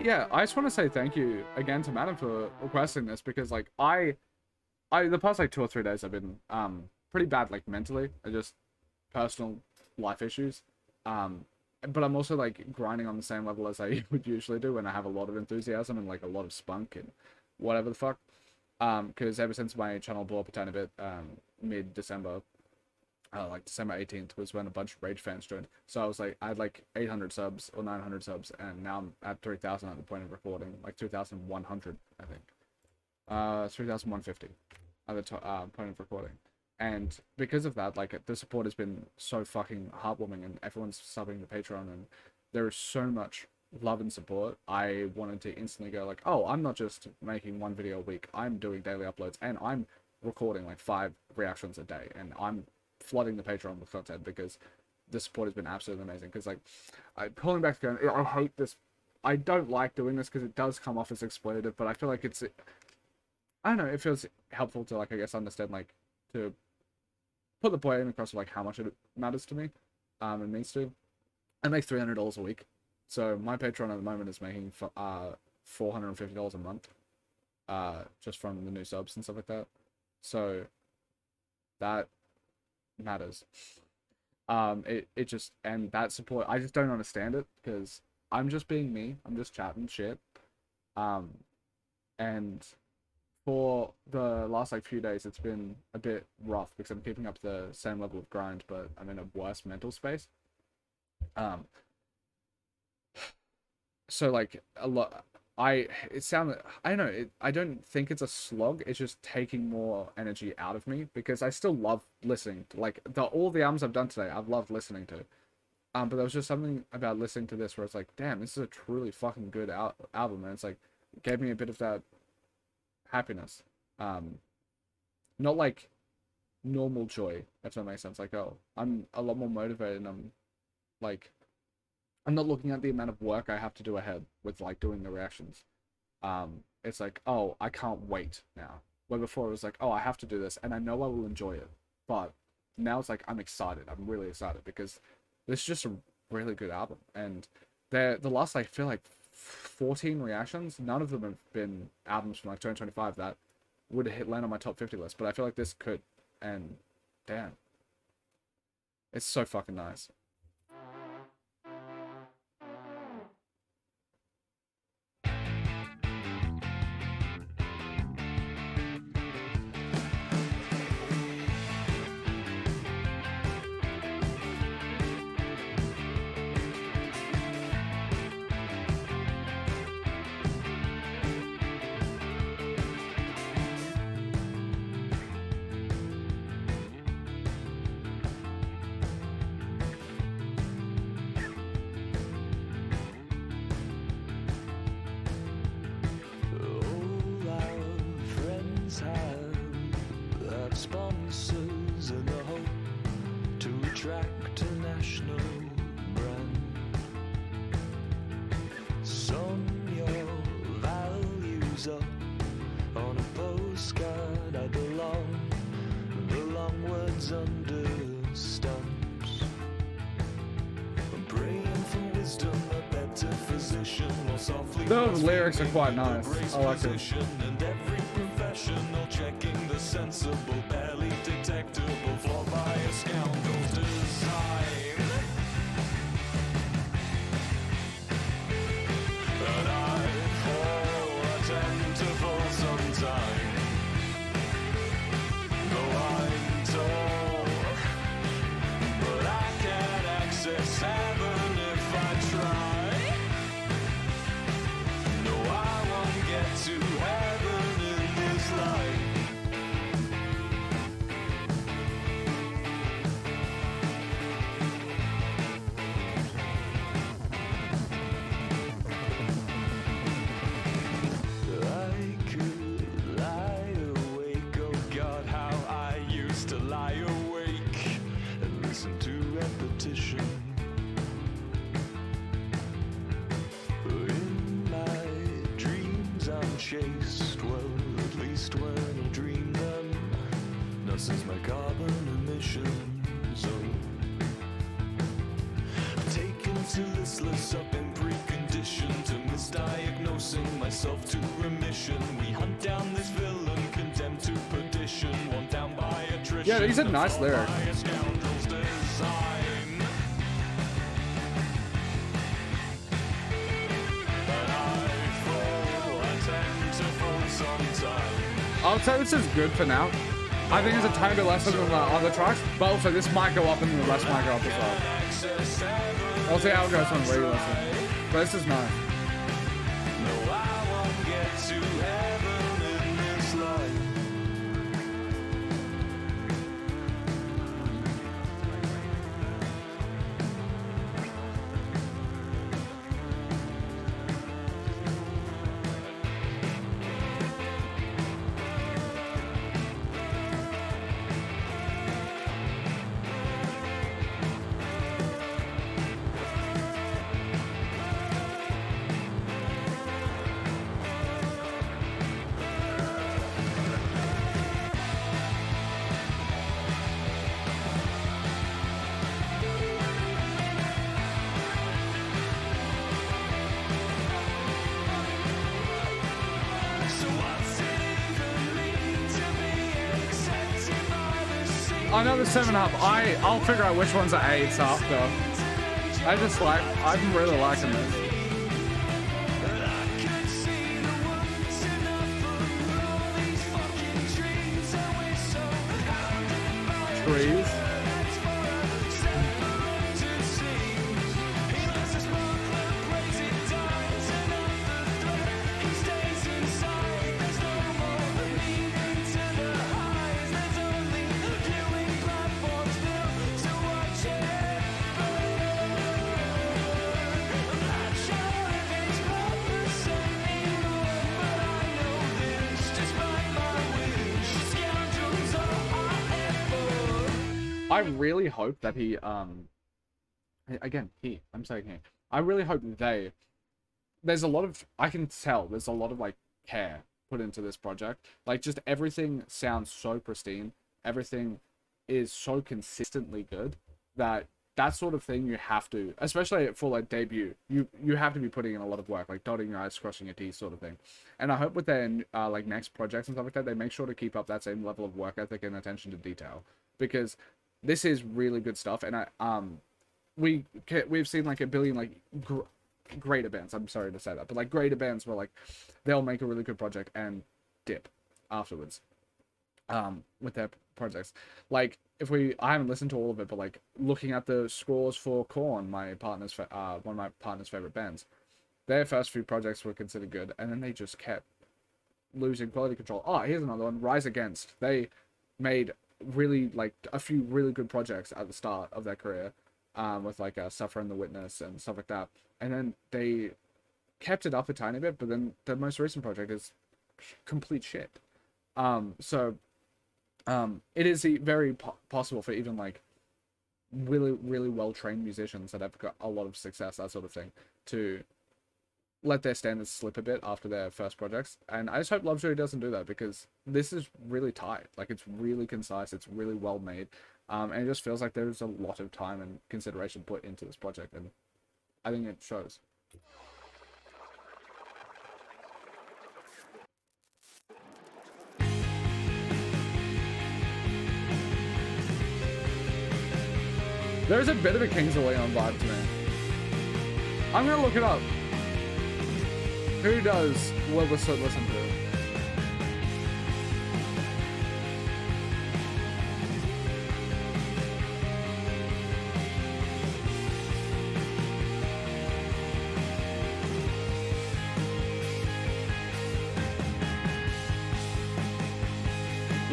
Yeah, I just want to say thank you again to Madam for requesting this, because like I the past like 2 or 3 days I've been pretty bad, like mentally. I just personal life issues. But I'm also like grinding on the same level as I would usually do when I have a lot of enthusiasm and like a lot of spunk and whatever the fuck. Because ever since my channel blew up a tiny bit mid-December, like December 18th was when a bunch of Rage fans joined. So I was like, I had like 800 subs or 900 subs, and now I'm at 3,000 at the point of recording, like 3,100, I think. 3,150 at the point of recording. And because of that, like, the support has been so fucking heartwarming, and everyone's subbing to Patreon, and there is so much love and support. I wanted to instantly go like, oh, I'm not just making 1 video a week, I'm doing daily uploads, and I'm recording like 5 reactions a day, and I'm flooding the Patreon with content because the support has been absolutely amazing. Because like, pulling back to going, I hate this, I don't like doing this because it does come off as exploitative, but I feel like it's, I don't know, it feels helpful to like, I guess, understand, like, to put the point across of like how much it matters to me, and means to. I make $300 a week, so my Patreon at the moment is making $450 a month, just from the new subs and stuff like that. So that matters. It just, and that support, I just don't understand it, because I'm just being me, I'm just chatting shit, and for the last like few days it's been a bit rough because I'm keeping up the same level of grind, but I'm in a worse mental space. So like a lot, I don't know, I don't think it's a slog, it's just taking more energy out of me, because I still love listening to, like, all the albums I've done today I've loved listening to, but there was just something about listening to this where it's like, damn, this is a truly fucking good album, and it's like, it gave me a bit of that happiness, not like normal joy, if that makes sense. Like, oh, I'm a lot more motivated, and I'm like, I'm not looking at the amount of work I have to do ahead with like doing the reactions. It's like, oh, I can't wait now. Where before it was like, oh, I have to do this and I know I will enjoy it. But now it's like, I'm excited. I'm really excited because this is just a really good album. And the last, I feel like 14 reactions, none of them have been albums from like 2025 that would land on my top 50 list. But I feel like this could. And damn, it's so fucking nice. Sponsors in the hope to attract a national brand. Sum your values up on a postcard. I belong, the long words under stumps. I'm praying for wisdom, a better physician, more softly. Those lyrics are quite nice. I like them. And every professional checking the sensible, barely detectable flaw by a scoundrel's desire. competition. In my dreams I'm chased, well, at least when I dream them. Nothing's my carbon emissions zone. Taken to listless, up in precondition to misdiagnosing myself to remission. We hunt down this villain, condemned to perdition, one down by attrition. Yeah, these are nice lyrics. By a scoundrel's design. But I fall, I tend to fall sometimes. I would say this is good for now. I think it's a tiny bit less than the other tracks, but also this might go up and the rest might go up as well. I'll see how it goes when we listen. But this is nice. No, I won't get to heaven in this life. I know the 7-up. I'll figure out which ones are 8s after. I'm really liking this. Trees. I really hope that he, I'm saying he, I really hope there's a lot of, I can tell there's a lot of, like, care put into this project. Like, just everything sounds so pristine. Everything is so consistently good that sort of thing you have to, especially for, like, debut, you have to be putting in a lot of work, like, dotting your I's, crossing your T's sort of thing. And I hope with their, like, next projects and stuff like that, they make sure to keep up that same level of work ethic and attention to detail. Because this is really good stuff, and we've seen like a billion like greater bands. I'm sorry to say that, but like greater bands where like they'll make a really good project and dip afterwards, with their projects. Like I haven't listened to all of it, but like looking at the scores for Korn, one of my partner's favorite bands, their first few projects were considered good, and then they just kept losing quality control. Oh, here's another one, Rise Against. They made really like a few really good projects at the start of their career, with like Suffer and the Witness and stuff like that, and then they kept it up a tiny bit, but then the most recent project is complete shit. So it is very possible for even like really well trained musicians that have got a lot of success, that sort of thing, to let their standards slip a bit after their first projects. And I just hope Lovejoy doesn't do that, because this is really tight. Like, it's really concise, it's really well made, and it just feels like there's a lot of time and consideration put into this project, and I think it shows. There's a bit of a Kings of Leon vibe to me. I'm gonna look it up. Who does Wilbur listen to?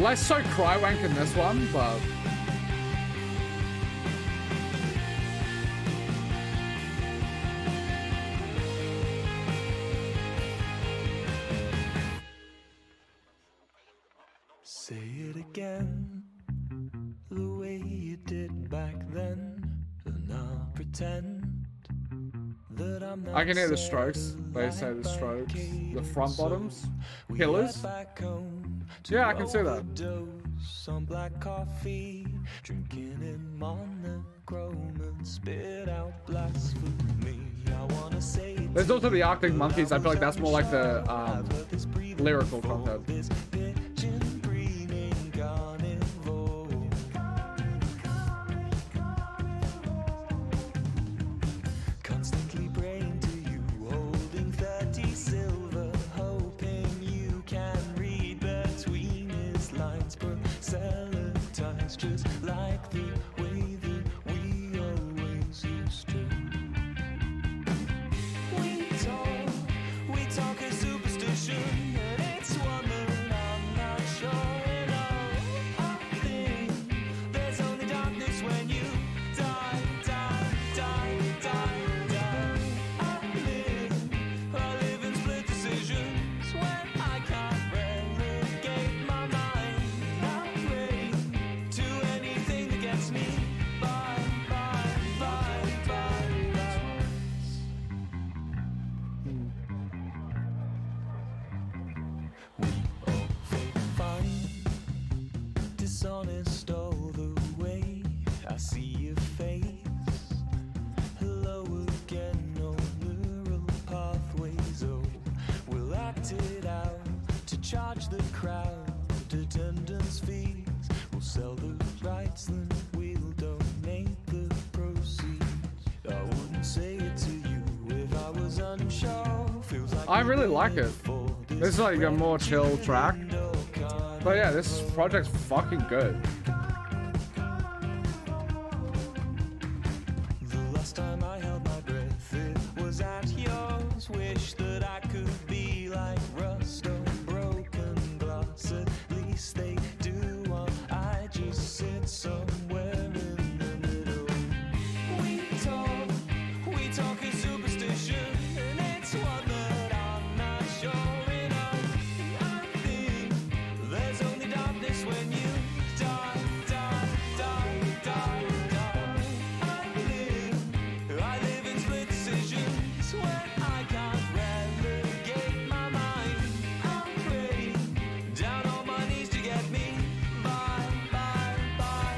Less so Crywank in this one, but Say it again, the way you did back then. pretend that I'm not I can hear the strokes. They say the strokes. The front bottoms. Pillars. Yeah, I can see that. Some black coffee, drinking in monochrome and spit out blasphemy. I wanna say it. There's also the Arctic Monkeys. I feel like that's more like the lyrical content. This pigeon breeding carnivore. Constantly praying to you, holding 30 silver, hoping you can read between his lines, proselytize just like the way that we always used to. We talk a superstition, and it's one that I'm not sure enough. I think there's only darkness when you die, die, die, die, die. I live in split decisions when I can't relegate my mind. I pray to anything that gets me by, by, by, by, by. Fine, dishonest all the way. I see your face. Hello again on neural pathways. Oh, we'll act it out to charge the crowd. Attendance fees. We'll sell the rights, then we'll donate the proceeds. I wouldn't say it to you if I was unsure. Feels like I really like it. This is like a more chill track. But yeah, this project's fucking good. The last time I held my breath, it was at yours. Wish that I could be like rust on broken glass. At least they do while I just sit somewhere in the middle. We talk a superstition, and it's one that I'm not sure enough. I think there's only darkness when you die, die, die, die, die. I live in split decisions when I can't relegate my mind. I pray down on my knees to get me by, by, by,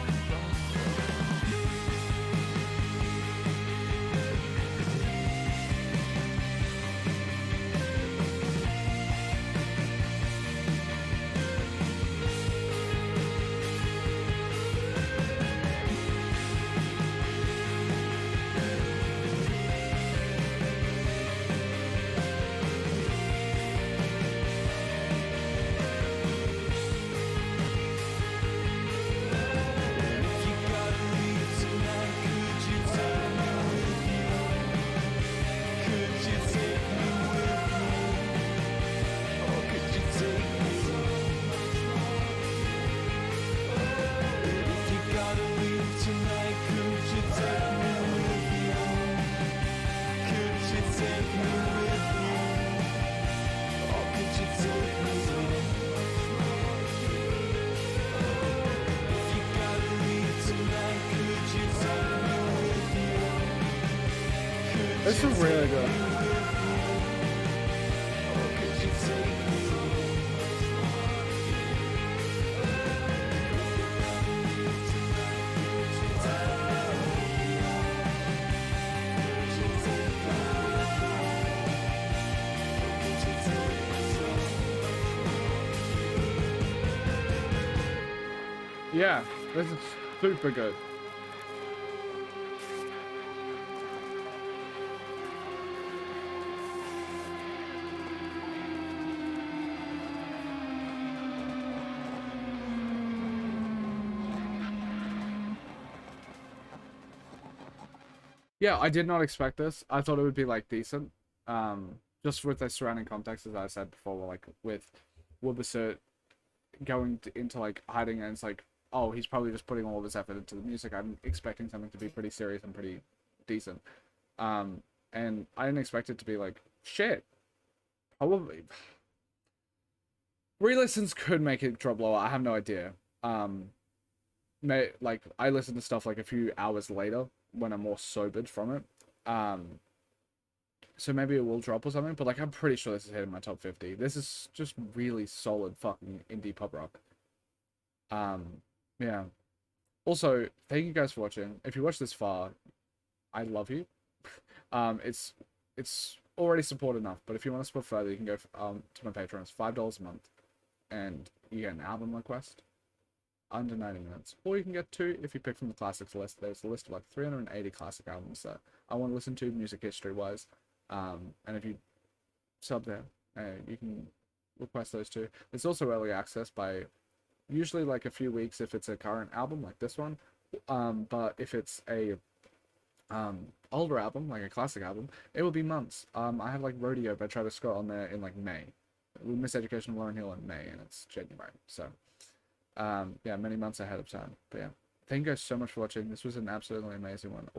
If you gotta leave tonight, could you take me with you? Could you take me with you? Or could you take me If you gotta leave tonight, could you take me with you? Could you take me with you? Or could you take me If you gotta leave tonight, could you take me with you? This is really good. Or could you take me Yeah, this is super good. Yeah, I did not expect this. I thought it would be like decent. Just with the surrounding context, as I said before, like with Wubisert going into like hiding, and it's like, oh, he's probably just putting all of his effort into the music. I'm expecting something to be pretty serious and pretty decent. And I didn't expect it to be like shit. Probably re-listens could make it drop lower. I have no idea. like I listen to stuff like a few hours later when I'm more sobered from it. So maybe it will drop or something, but like I'm pretty sure this is hitting my top 50. This is just really solid fucking indie pop rock. Yeah. Also, thank you guys for watching. If you watched this far, I love you. It's already support enough, but if you want to support further, you can go to my Patreon. It's $5 a month, and you get an album request under 90 minutes, or you can get 2 if you pick from the classics list. There's a list of like 380 classic albums that I want to listen to music history wise. And if you sub there, you can request those 2. There's also early access by usually like a few weeks if it's a current album like this one. But if it's a older album, like a classic album, it will be months. I have like Rodeo by Travis Scott on there in like May. Miseducation of Lauryn Hill in May, and it's January. So, yeah, many months ahead of time. But yeah, thank you guys so much for watching. This was an absolutely amazing one.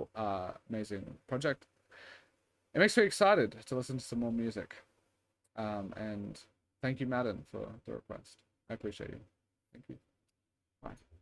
Amazing project. It makes me excited to listen to some more music. And thank you, Madden, for the request. I appreciate you. Thank you. Bye.